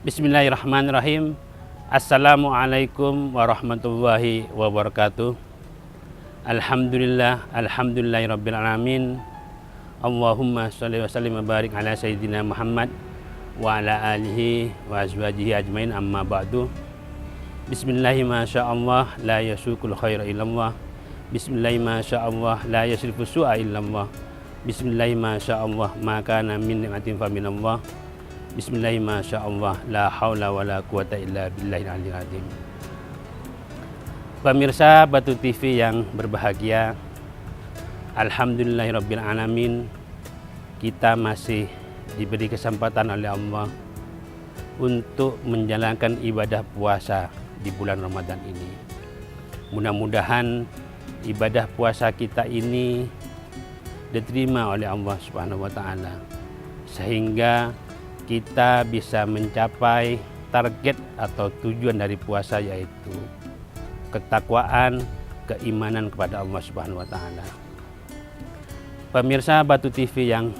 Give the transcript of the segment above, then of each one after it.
Bismillahirrahmanirrahim. Assalamualaikum warahmatullahi wabarakatuh. Alhamdulillahirabbil alamin. Allahumma shalli wa sallim wa barik ala sayyidina Muhammad wa ala alihi wa azwajihi ajmain, amma ba'du. Bismillahi ma sya'allah la yasukul khaira illallah. Bismillahi ma sya'allah la yasrifu su'a illallah. Bismillahi ma sya'allah ma kana min ni'matin fa minallah. Bismillahi ma sya'allah la haula wa la quwata illa billahil aliyyil azim. Pemirsa Batu TV yang berbahagia, alhamdulillahirabbil alamin, kita masih diberi kesempatan oleh Allah untuk menjalankan ibadah puasa di bulan Ramadan ini. Mudah-mudahan ibadah puasa kita ini diterima oleh Allah Subhanahu wa taala, sehingga kita bisa mencapai target atau tujuan dari puasa, yaitu ketakwaan, keimanan kepada Allah Subhanahu wa taala. Pemirsa Batu TV yang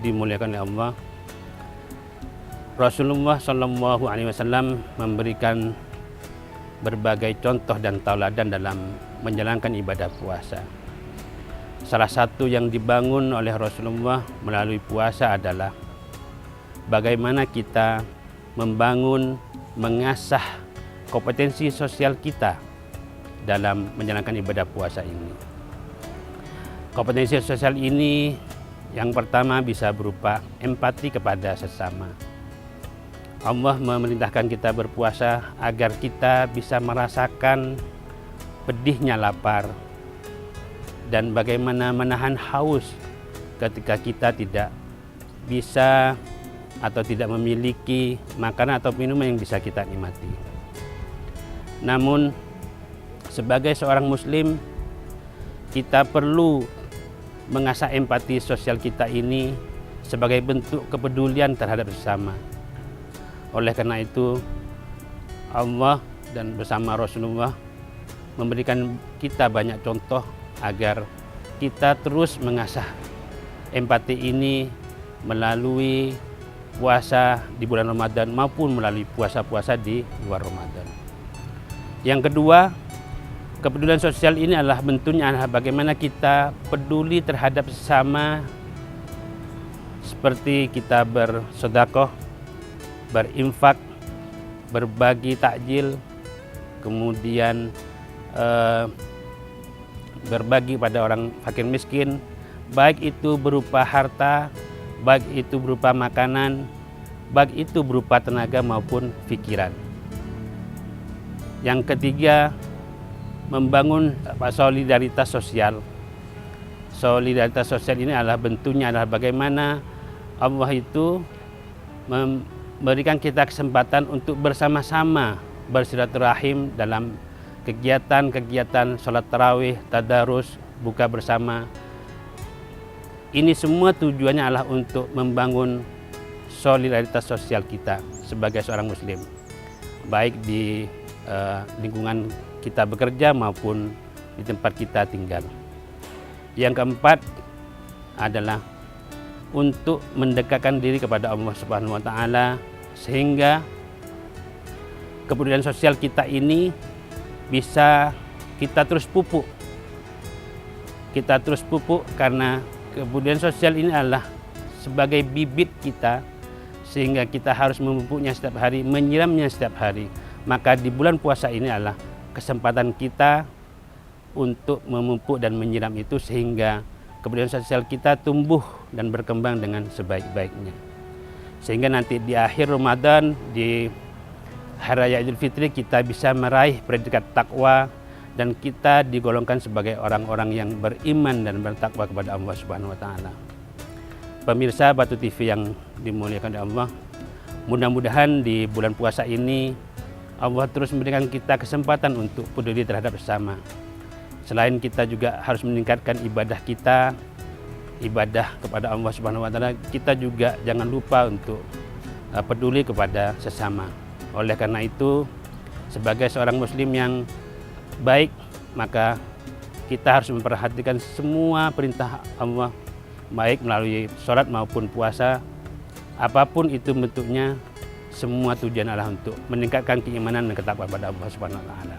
dimuliakan oleh Allah, Rasulullah Shallallahu alaihi wasallam memberikan berbagai contoh dan tauladan dalam menjalankan ibadah puasa. Salah satu yang dibangun oleh Rasulullah melalui puasa adalah bagaimana kita membangun, mengasah kompetensi sosial kita dalam menjalankan ibadah puasa ini. Kompetensi sosial ini yang pertama bisa berupa empati kepada sesama. Allah memerintahkan kita berpuasa agar kita bisa merasakan pedihnya lapar dan bagaimana menahan haus ketika kita tidak bisa atau tidak memiliki makanan atau minuman yang bisa kita nikmati. Namun sebagai seorang muslim, kita perlu mengasah empati sosial kita ini sebagai bentuk kepedulian terhadap sesama. Oleh karena itu, Allah dan bersama Rasulullah memberikan kita banyak contoh agar kita terus mengasah empati ini melalui puasa di bulan Ramadan maupun melalui puasa-puasa di luar Ramadan. Yang kedua, kepedulian sosial ini adalah bentuknya adalah bagaimana kita peduli terhadap sesama, seperti kita bersedekah, berinfak, berbagi takjil, kemudian berbagi pada orang fakir miskin, baik itu berupa harta, baik itu berupa makanan, baik itu berupa tenaga maupun pikiran. Yang ketiga, membangun solidaritas sosial. Solidaritas sosial ini adalah bentuknya adalah bagaimana Allah itu memberikan kita kesempatan untuk bersama-sama bersilaturahim dalam kegiatan-kegiatan sholat tarawih, tadarus, buka bersama. Ini semua tujuannya adalah untuk membangun solidaritas sosial kita sebagai seorang muslim, baik di lingkungan kita bekerja maupun di tempat kita tinggal. Yang keempat adalah untuk mendekatkan diri kepada Allah Subhanahu wa taala, sehingga kepedulian sosial kita ini bisa kita terus pupuk. Kita terus pupuk karena kepedulian sosial ini adalah sebagai bibit kita, sehingga kita harus memupuknya setiap hari, menyiramnya setiap hari. Maka di bulan puasa ini adalah kesempatan kita untuk memupuk dan menyiram itu, sehingga kepedulian sosial kita tumbuh dan berkembang dengan sebaik-baiknya. Sehingga nanti di akhir Ramadan, di Hari Raya Idul Fitri, kita bisa meraih predikat takwa dan kita digolongkan sebagai orang-orang yang beriman dan bertakwa kepada Allah Subhanahu wa taala. Pemirsa Batu TV yang dimuliakan oleh Allah, mudah-mudahan di bulan puasa ini Allah terus memberikan kita kesempatan untuk peduli terhadap sesama. Selain kita juga harus meningkatkan ibadah kita, ibadah kepada Allah Subhanahu wa taala, kita juga jangan lupa untuk peduli kepada sesama. Oleh karena itu, sebagai seorang muslim yang baik, maka kita harus memperhatikan semua perintah Allah, baik melalui sholat maupun puasa, apapun itu bentuknya, semua tujuan adalah untuk meningkatkan keimanan dan ketakwaan kepada Allah Subhanahu wa taala.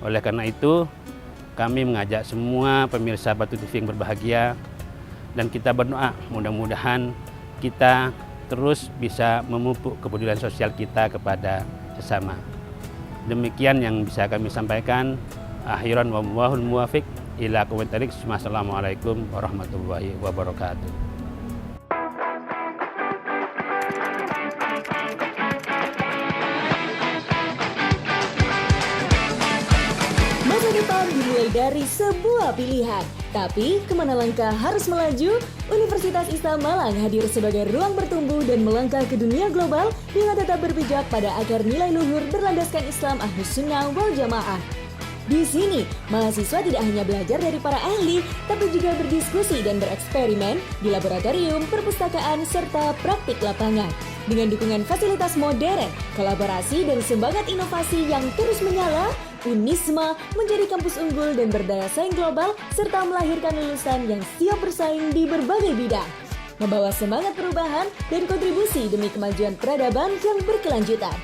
Oleh karena itu, kami mengajak semua pemirsa Batu TV yang berbahagia dan kita berdoa mudah-mudahan kita terus bisa memupuk kepedulian sosial kita kepada sesama. Demikian yang bisa kami sampaikan. Akhiran wallahul muwafiq ila aqwamit thoriq. Assalamualaikum warahmatullahi wabarakatuh. Masa depan dimulai dari sebuah pilihan. Tapi, kemana langkah harus melaju? Universitas Islam Malang hadir sebagai ruang bertumbuh dan melangkah ke dunia global dengan tetap berpijak pada akar nilai luhur berlandaskan Islam Ahlus Sunnah wal Jamaah. Di sini, mahasiswa tidak hanya belajar dari para ahli, tapi juga berdiskusi dan bereksperimen di laboratorium, perpustakaan, serta praktik lapangan. Dengan dukungan fasilitas modern, kolaborasi dan semangat inovasi yang terus menyala, Unisma menjadi kampus unggul dan berdaya saing global serta melahirkan lulusan yang siap bersaing di berbagai bidang. Membawa semangat perubahan dan kontribusi demi kemajuan peradaban yang berkelanjutan.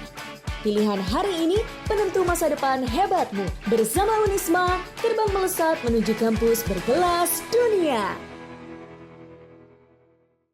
Pilihan hari ini penentu masa depan hebatmu. Bersama Unisma, terbang melesat menuju kampus berkelas dunia.